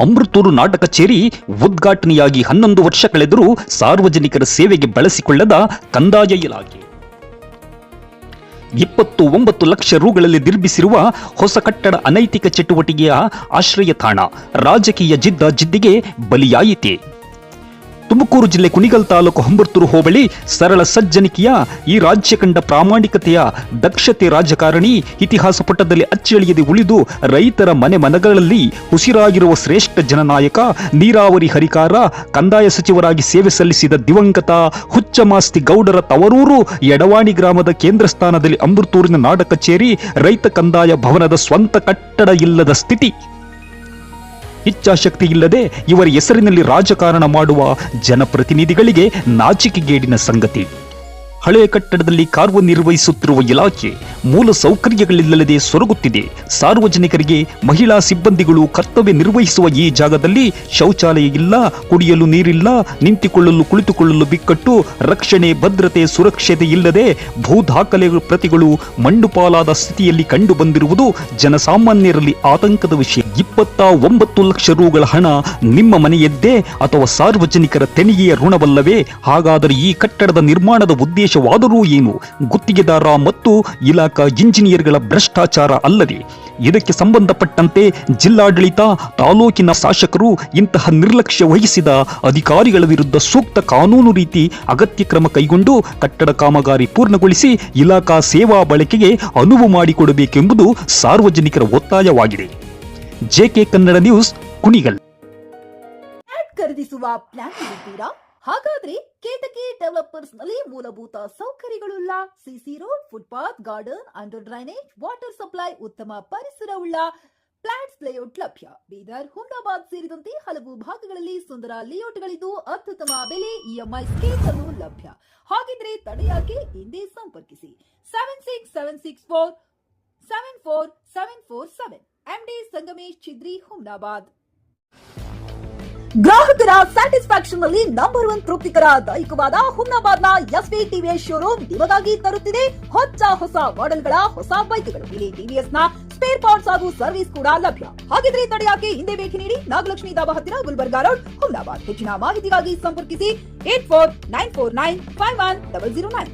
ಅಮೃತೂರು ನಾಟಕ ಕಚೇರಿ ಉದ್ಘಾಟನೆಯಾಗಿ 11 ವರ್ಷ ಕಳೆದರೂ ಸಾರ್ವಜನಿಕರ ಸೇವೆಗೆ ಬಳಸಿಕೊಳ್ಳದ ಕಂದಾಯ ಇಲಾಖೆ 29 ಲಕ್ಷ ರುಗಳಲ್ಲಿ ನಿರ್ಮಿಸಿರುವ ಹೊಸ ಕಟ್ಟಡ ಅನೈತಿಕ ಚಟುವಟಿಕೆಯ ಆಶ್ರಯ ತಾಣ, ರಾಜಕೀಯ ಜಿದ್ದಿಗೆ ಬಲಿಯಾಯಿತೆ. ತುಮಕೂರು ಜಿಲ್ಲೆ ಕುಣಿಗಲ್ ತಾಲೂಕು ಹಂಬರ್ತೂರು ಹೋಬಳಿ ಸರಳ ಸಜ್ಜನಿಕೆಯ ಈ ರಾಜ್ಯ ಕಂಡ ಪ್ರಾಮಾಣಿಕತೆಯ ದಕ್ಷತೆ ರಾಜಕಾರಣಿ ಇತಿಹಾಸ ಪುಟದಲ್ಲಿ ಅಚ್ಚಳಿಯದೆ ಉಳಿದು ರೈತರ ಮನೆಗಳಲ್ಲಿ ಉಸಿರಾಗಿರುವ ಶ್ರೇಷ್ಠ ಜನನಾಯಕ, ನೀರಾವರಿ ಹರಿಕಾರ, ಕಂದಾಯ ಸಚಿವರಾಗಿ ಸೇವೆ ಸಲ್ಲಿಸಿದ ದಿವಂಗತ ಹುಚ್ಚಮಾಸ್ತಿ ಗೌಡರ ತವರೂರು ಯಡವಾಣಿ ಗ್ರಾಮದ ಕೇಂದ್ರ ಸ್ಥಾನದಲ್ಲಿ ಅಮೃತೂರಿನ ನಾಡ ಕಚೇರಿ ರೈತ ಕಂದಾಯ ಭವನದ ಸ್ವಂತ ಕಟ್ಟಡ ಇಲ್ಲದ ಸ್ಥಿತಿ. ಇಚ್ಛಾಶಕ್ತಿ ಇಲ್ಲದೆ ಇವರ ಹೆಸರಿನಲ್ಲಿ ರಾಜಕಾರಣ ಮಾಡುವ ಜನಪ್ರತಿನಿಧಿಗಳಿಗೆ ನಾಚಿಕೆಗೇಡಿನ ಸಂಗತಿ. ಹಳೆಯ ಕಟ್ಟಡದಲ್ಲಿ ಕಾರ್ಯನಿರ್ವಹಿಸುತ್ತಿರುವ ಇಲಾಖೆ ಮೂಲ ಸೌಕರ್ಯಗಳಿಲ್ಲದೆ ಸೊರಗುತ್ತಿದೆ. ಸಾರ್ವಜನಿಕರಿಗೆ ಮಹಿಳಾ ಸಿಬ್ಬಂದಿಗಳು ಕರ್ತವ್ಯ ನಿರ್ವಹಿಸುವ ಈ ಜಾಗದಲ್ಲಿ ಶೌಚಾಲಯ ಇಲ್ಲ, ಕುಡಿಯಲು ನೀರಿಲ್ಲ, ನಿಂತುಕೊಳ್ಳಲು ಕುಳಿತುಕೊಳ್ಳಲು ಬಿಕ್ಕಟ್ಟು, ರಕ್ಷಣೆ ಭದ್ರತೆ ಸುರಕ್ಷತೆ ಇಲ್ಲದೆ ಭೂ ದಾಖಲೆ ಪ್ರತಿಗಳು ಮಣ್ಣುಪಾಲಾದ ಸ್ಥಿತಿಯಲ್ಲಿ ಕಂಡು ಬಂದಿರುವುದು ಜನಸಾಮಾನ್ಯರಲ್ಲಿ ಆತಂಕದ ವಿಷಯ. 29 ಲಕ್ಷ ರುಗಳ ಹಣ ನಿಮ್ಮ ಮನೆಯದ್ದೇ ಅಥವಾ ಸಾರ್ವಜನಿಕರ ತೆರಿಗೆಯ ಋಣವಲ್ಲವೇ? ಹಾಗಾದರೆ ಈ ಕಟ್ಟಡದ ನಿರ್ಮಾಣದ ಉದ್ದೇಶವಾದರೂ ಏನು? ಗುತ್ತಿಗೆದಾರ ಮತ್ತು ಇಲಾಖಾ ಇಂಜಿನಿಯರ್ಗಳ ಭ್ರಷ್ಟಾಚಾರ ಅಲ್ಲವೇ? ಇದಕ್ಕೆ ಸಂಬಂಧಪಟ್ಟಂತೆ ಜಿಲ್ಲಾಡಳಿತ, ತಾಲೂಕಿನ ಶಾಸಕರು ಇಂತಹ ನಿರ್ಲಕ್ಷ್ಯ ವಹಿಸಿದ ಅಧಿಕಾರಿಗಳ ವಿರುದ್ಧ ಸೂಕ್ತ ಕಾನೂನು ರೀತಿ ಅಗತ್ಯ ಕ್ರಮ ಕೈಗೊಂಡು ಕಟ್ಟಡ ಕಾಮಗಾರಿ ಪೂರ್ಣಗೊಳಿಸಿ ಇಲಾಖಾ ಸೇವಾ ಬಳಕೆಗೆ ಅನುವು ಮಾಡಿಕೊಡಬೇಕೆಂಬುದು ಸಾರ್ವಜನಿಕರ ಒತ್ತಾಯವಾಗಿದೆ. JK Kannada news, Kunigal. ಖರೀದಿಸುವ ಪ್ಲಾನ್ ಇದ್ದೀರಾ? ಹಾಗಾದ್ರೆ ಕೇತಕಿ ಡೆವಲಪರ್ಸ್ ನಲ್ಲಿ ಮೂಲಭೂತ ಸೌಕರ್ಯಗಳುಳ್ಳ CC road, footpath, garden, under drainage, water supply, ಉತ್ತಮ ಪರಿಸರವುಳ್ಳ ಫ್ಲಾಟ್ಸ್ ಲೇಔಟ್ ಲಭ್ಯ. ಬೀದರ್, ಹುಮ್ನಾಬಾದ್ ಸೇರಿದಂತೆ ಹಲವು ಭಾಗಗಳಲ್ಲಿ ಸುಂದರ ಲೇಔಟ್ಗಳಿದ್ದು ಅತ್ಯುತ್ತಮ ಬೆಲೆ, ಇಎಂಐ ಸ್ಕೀಮ್ಸ್ ಅನ್ನು ಲಭ್ಯ. ಹಾಗಿದ್ರೆ ತಡೆಯಾಕೆ? ಹಿಂದೆ ಸಂಪರ್ಕಿಸಿ 7676474747 MD ಸಂಗಮೇಶ್ ಚಿದ್ರಿ, ಹುಮ್ನಾಬಾದ್. ಗ್ರಾಹಕರ ಸ್ಯಾಟಿಸ್ಫ್ಯಾಕ್ಷನ್ ನಲ್ಲಿ ನಂಬರ್ 1 ತೃಪ್ತಿಕರ ದೈಹಿಕವಾದ ಹುಮ್ನಾಬಾದ್ನ ಎಸ್ವಿ ಟಿವಿಎಸ್ ಶೋರೂಮ್ ನಿಮಗಾಗಿ ತರುತ್ತಿದೆ ಹೊಸ ಮಾಡೆಲ್ಗಳ ಹೊಸ ಬೈಕ್ಗಳು. ಇಲ್ಲಿ ಟಿವಿಎಸ್ ನ ಸ್ಪೇರ್ ಪಾರ್ಟ್ಸ್ ಹಾಗೂ ಸರ್ವಿಸ್ ಕೂಡ ಲಭ್ಯ. ಹಾಗಿದ್ರೆ ತಡೆಯಾಕೆ? ಹಿಂದೆ ಭೇಟಿ ನೀಡಿ, ನಾಗಲಕ್ಷ್ಮಿ ದಾಬಾ ಹತ್ತಿರ, ಗುಲ್ಬರ್ಗಾ ರೋಡ್, ಹುಮ್ನಾಬಾದ್. ಹೆಚ್ಚಿನ ಮಾಹಿತಿಗಾಗಿ ಸಂಪರ್ಕಿಸಿ 8494951009.